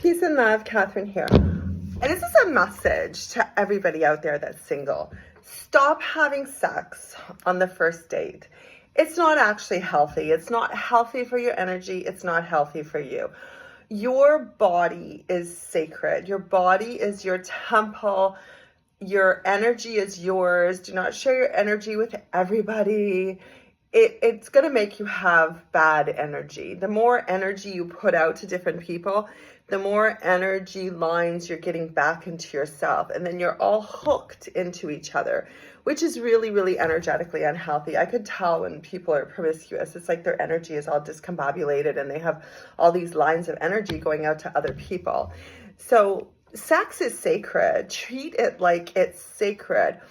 Peace and love, Catherine here. And this is a message to everybody out there that's single. Stop having sex on the first date. It's not actually healthy. It's not healthy for your energy. It's not healthy for you. Your body is sacred. Your body is your temple. Your energy is yours. Do not share your energy with everybody. It's going to make you have bad energy. The more energy you put out to different people, the more energy lines you're getting back into yourself. And then you're all hooked into each other, which is really, really energetically unhealthy. I could tell when people are promiscuous, it's like their energy is all discombobulated and they have all these lines of energy going out to other people. So sex is sacred. Treat it like it's sacred.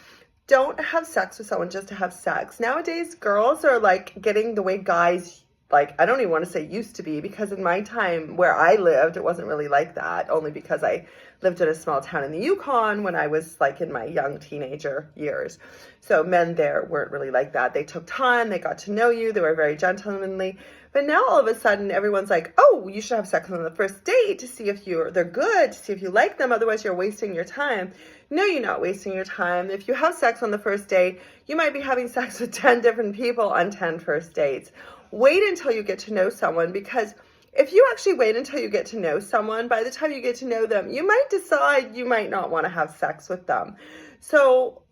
Don't have sex with someone just to have sex. Nowadays, girls are like getting the way guys, like, I don't even want to say used to be, because in my time where I lived, it wasn't really like that, only because I lived in a small town in the Yukon when I was like in my young teenager years. So men there weren't really like that. They took time, they got to know you, they were very gentlemanly. But now all of a sudden everyone's like, oh, you should have sex on the first date to see if they're good, to see if you like them, otherwise you're wasting your time. No, you're not wasting your time. If you have sex on the first date, you might be having sex with 10 different people on 10 first dates. Wait until you get to know someone, because if you actually wait until you get to know someone, by the time you get to know them, you might decide you might not want to have sex with them. So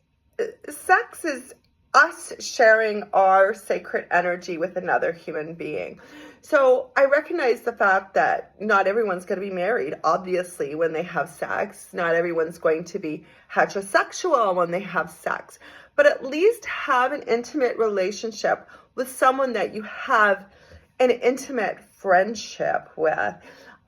sex is us sharing our sacred energy with another human being. So I recognize the fact that not everyone's going to be married, obviously, when they have sex. Not everyone's going to be heterosexual when they have sex. But at least have an intimate relationship with someone that you have an intimate friendship with.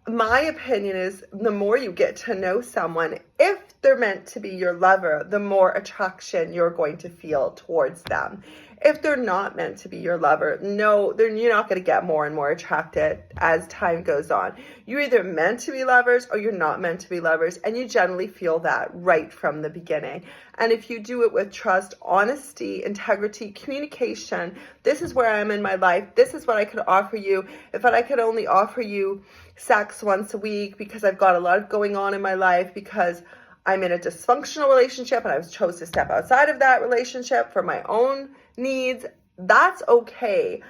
My opinion is the more you get to know someone, if they're meant to be your lover, the more attraction you're going to feel towards them. If they're not meant to be your lover, you're not going to get more and more attracted as time goes on. You're either meant to be lovers or you're not meant to be lovers, and you generally feel that right from the beginning. And if you do it with trust, honesty, integrity, communication, this is where I am in my life, this is what I could offer you. If I could only offer you sex once a week because I've got a lot going on in my life, because I'm in a dysfunctional relationship and I chose to step outside of that relationship for my own needs, that's okay.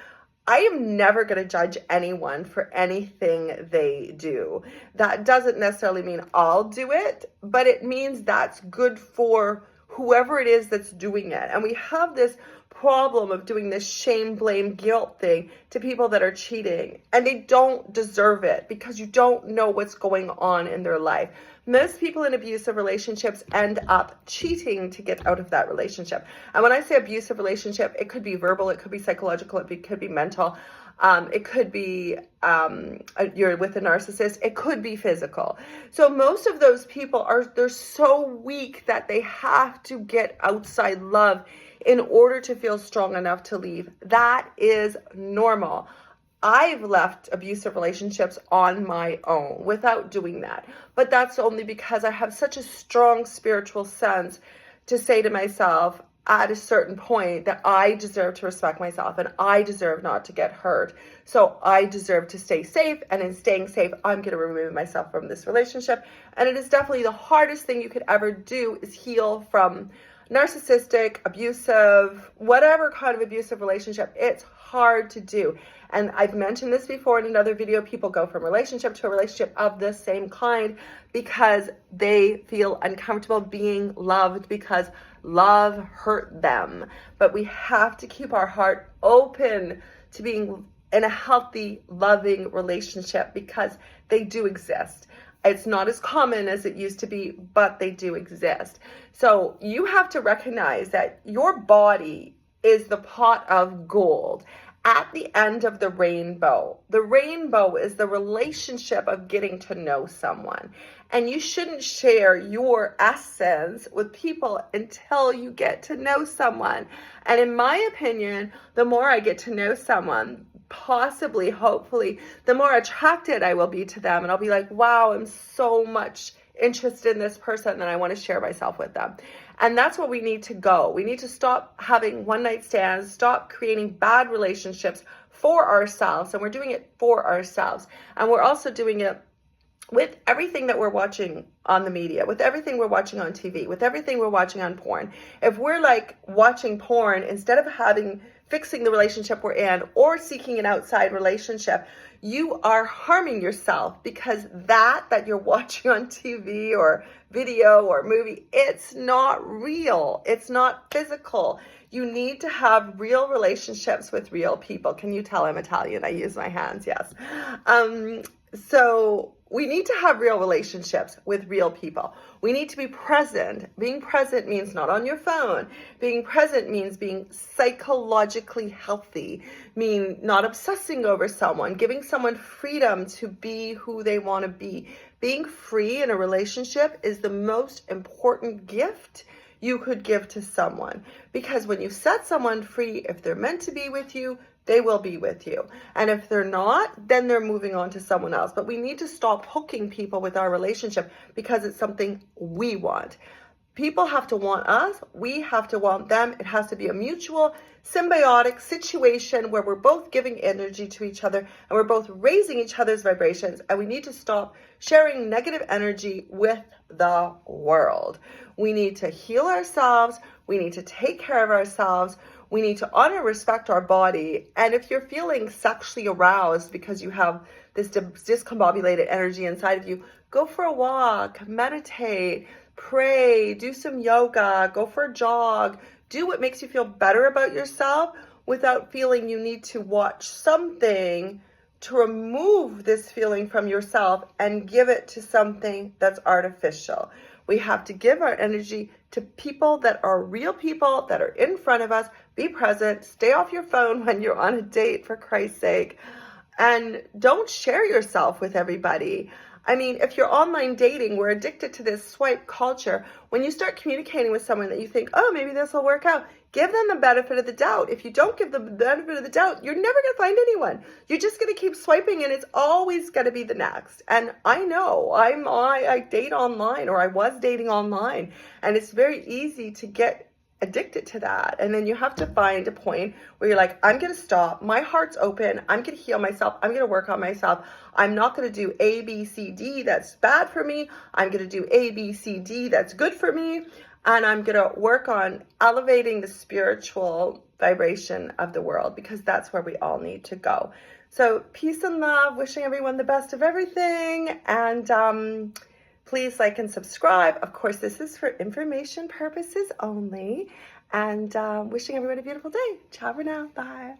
I am never going to judge anyone for anything they do. That doesn't necessarily mean I'll do it, but it means that's good for whoever it is that's doing it. And we have this problem of doing this shame, blame, guilt thing to people that are cheating, and they don't deserve it because you don't know what's going on in their life. Most people in abusive relationships end up cheating to get out of that relationship. And when I say abusive relationship, it could be verbal, it could be psychological, it could be mental. It could be you're with a narcissist. It could be physical. So most of those people they're so weak that they have to get outside love in order to feel strong enough to leave. That is normal. I've left abusive relationships on my own without doing that. But that's only because I have such a strong spiritual sense to say to myself at a certain point that I deserve to respect myself and I deserve not to get hurt. So I deserve to stay safe, and in staying safe, I'm going to remove myself from this relationship. And it is definitely the hardest thing you could ever do is heal from narcissistic, abusive, whatever kind of abusive relationship. It's hard to do. And I've mentioned this before in another video. People go from relationship to a relationship of the same kind because they feel uncomfortable being loved, because love hurt them. But we have to keep our heart open to being in a healthy, loving relationship, because they do exist. It's not as common as it used to be, but they do exist. So you have to recognize that your body is the pot of gold at the end of the rainbow. The rainbow is the relationship of getting to know someone. And you shouldn't share your essence with people until you get to know someone. And in my opinion, the more I get to know someone, possibly, hopefully, the more attracted I will be to them. And I'll be like, wow, I'm so much interested in this person that I want to share myself with them. And that's where we need to go. We need to stop having one night stands, stop creating bad relationships for ourselves. And we're doing it for ourselves. And we're also doing it with everything that we're watching on the media, with everything we're watching on TV, with everything we're watching on porn, if we're like watching porn instead of fixing the relationship we're in or seeking an outside relationship, you are harming yourself, because that you're watching on TV or video or movie, it's not real. It's not physical. You need to have real relationships with real people. Can you tell I'm Italian? I use my hands, yes. So we need to have real relationships with real people. We need to be present. Being present means not on your phone. Being present means being psychologically healthy, mean not obsessing over someone, giving someone freedom to be who they want to be. Being free in a relationship is the most important gift you could give to someone, because when you set someone free, if they're meant to be with you, they will be with you. And if they're not, then they're moving on to someone else. But we need to stop hooking people with our relationship because it's something we want. People have to want us. We have to want them. It has to be a mutual, symbiotic situation where we're both giving energy to each other and we're both raising each other's vibrations. And we need to stop sharing negative energy with the world. We need to heal ourselves. We need to take care of ourselves. We need to honor, respect our body. And if you're feeling sexually aroused because you have this discombobulated energy inside of you, go for a walk, meditate, pray, do some yoga, go for a jog, do what makes you feel better about yourself without feeling you need to watch something to remove this feeling from yourself and give it to something that's artificial. We have to give our energy to people that are real people that are in front of us. Be present. Stay off your phone when you're on a date, for Christ's sake. And don't share yourself with everybody. I mean, if you're online dating, we're addicted to this swipe culture. When you start communicating with someone that you think, oh, maybe this will work out, give them the benefit of the doubt. If you don't give them the benefit of the doubt, you're never going to find anyone. You're just going to keep swiping, and it's always going to be the next. And I know I date online, or I was dating online, and it's very easy to get addicted to that. And then you have to find a point where you're like, I'm going to stop. My heart's open. I'm going to heal myself. I'm going to work on myself. I'm not going to do A, B, C, D that's bad for me. I'm going to do A, B, C, D that's good for me. And I'm going to work on elevating the spiritual vibration of the world, because that's where we all need to go. So peace and love, wishing everyone the best of everything. And please like and subscribe. Of course, this is for information purposes only. And wishing everyone a beautiful day. Ciao for now. Bye.